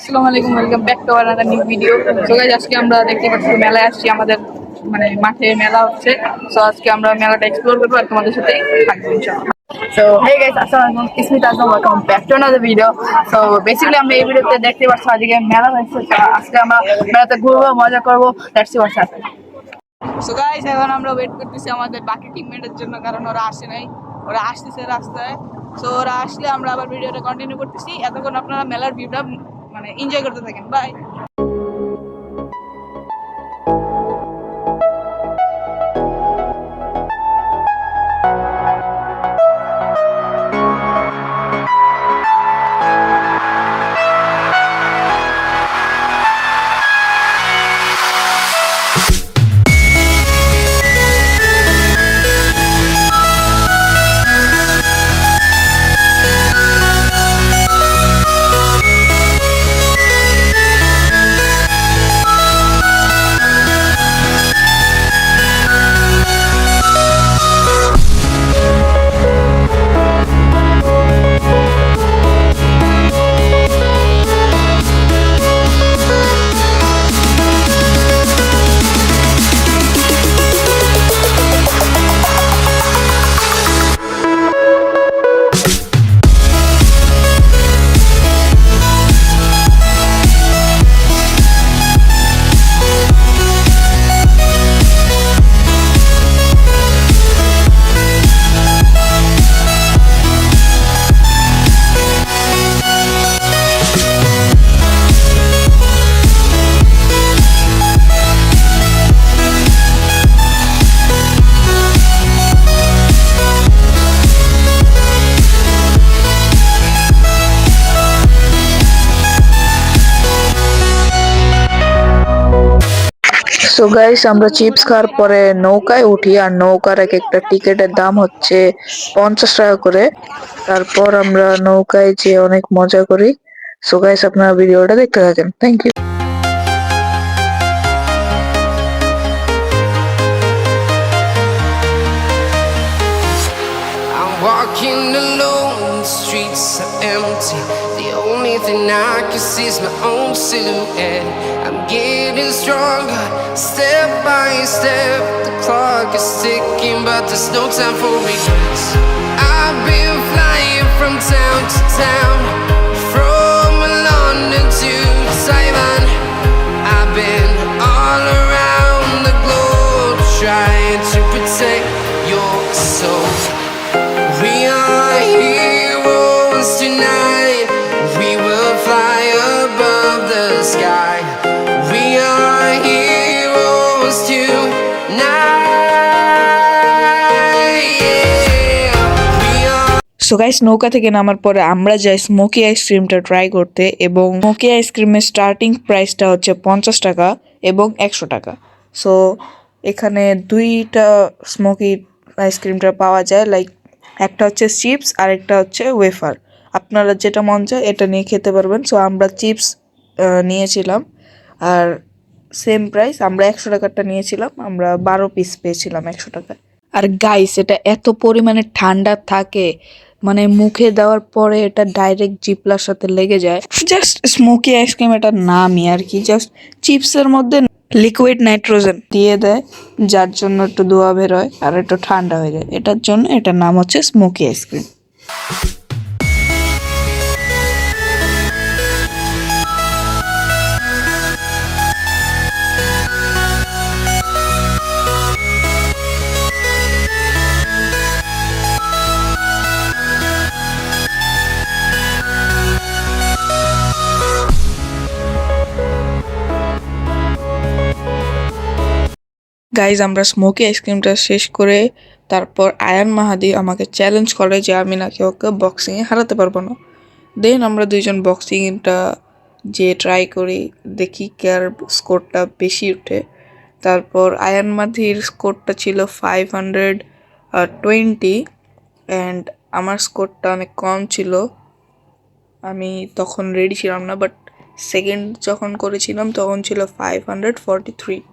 আসসালামু আলাইকুম, welcome back to our another new video. So guys, আজকে আমরা দেখতে পাচ্ছি মেলায় আসছি, আমাদের মানে মাঠে মেলা হচ্ছে। সো আজকে আমরা মেলাটা এক্সপ্লোর করবো আর তোমাদের সাথে থাকবো ইনশাআল্লাহ। So hey guys, আসসালামু আলাইকুম, ইসমিত আজম, welcome back to another video. So basically আমরা এই ভিডিওতে দেখতে পাচ্ছি আজকে মেলা হয়েছে। আজকে আমরা মেলাতে ঘুরবো, মজা করবো। That's what's happening. So guys, এখন আমরা ওয়েট করতেছি আমাদের বাকি টিমমেটের জন্য, কারণ ওরা আসে নাই, ওরা আসতেছে রাস্তায়। সো ওরা আসলে আমরা আবার ভিডিওটা কন্টিনিউ করতেছি। এতক্ষণ আপনারা মেলার ভিউটা মানে এনজয় করতে থাকেন। বাই। সো গাইস, আমরা চিপস খাওয়ার পরে নৌকায় উঠি, আর নৌকার এক একটা টিকেটের দাম হচ্ছে 50 টাকা করে। তারপর আমরা নৌকায় যেয়ে অনেক মজা করি। সো গাইস, আপনারা ভিডিওটা দেখতে থাকেন। Thank you. I'm walking alone, the streets are empty. The only thing I can see is my own silhouette. I'm getting stronger, step by step. The clock is ticking, but there's no time for regrets. I've been flying from town to town, from London to Taiwan. I've been all around the globe, trying to protect your soul. We are heroes tonight. We will fly above the sky. We are heroes tonight. Yeah. We are. So guys, নৌকা থেকে নামার পরে আমরা যাই smoky আইসক্রিমটা try করতে, এবং smoky আইসক্রিমের স্টার্টিং প্রাইসটা হচ্ছে 50 টাকা এবং 100 টাকা। সো এখানে দুইটা স্মোকি আইসক্রিমটা পাওয়া যায়, লাইক একটা হচ্ছে চিপস আর একটা হচ্ছে ওয়েফার। আপনারা যেটা মন চায় এটা নিয়ে খেতে পারবেন। সো আমরা চিপস নিয়েছিলাম, আর সেম প্রাইস, আমরা 100 টাকারটা নিয়েছিলাম। আমরা 12 পিস পেয়েছিলাম 100 টাকায়। আর গাইস, এটা এত পরিমাণে ঠান্ডা থাকে, মানে মুখে দেওয়ার পরে এটা ডাইরেক্ট জিপলার সাথে লেগে যায়। জাস্ট স্মোকি আইসক্রিম এটার নামই আর কি, জাস্ট চিপসের মধ্যে লিকুইড নাইট্রোজেন দিয়ে দেয়, যার জন্য একটু ধোঁয়া বের হয় আর একটু ঠান্ডা হয়ে যায়। এটার জন্য এটার নাম হচ্ছে স্মোকি আইসক্রিম। গাইজ, আমরা স্মোকি আইসক্রিমটা শেষ করে তারপর আয়ান মাহাদি আমাকে চ্যালেঞ্জ করে যে আমি নাকি ওকে বক্সিংয়ে হারাতে পারবো না। দেন আমরা দুইজন বক্সিংটা যে ট্রাই করি, দেখি কার স্কোরটা বেশি উঠে। তারপর আয়ান মাহাদির স্কোরটা ছিল 520 অ্যান্ড আমার স্কোরটা অনেক কম ছিল। আমি তখন রেডি ছিলাম না, বাট সেকেন্ড যখন করেছিলাম তখন ছিল 543।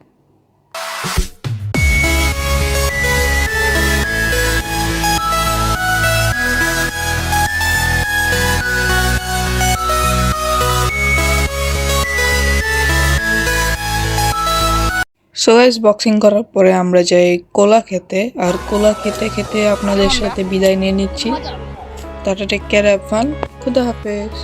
সো গাইস বক্সিং করার পরে আমরা যাই কোলা খেতে, আর কোলা খেতে খেতে আপনাদের সাথে বিদায় নিয়ে নিচ্ছি। Tata, take care, have fun, খুদা হাফেজ।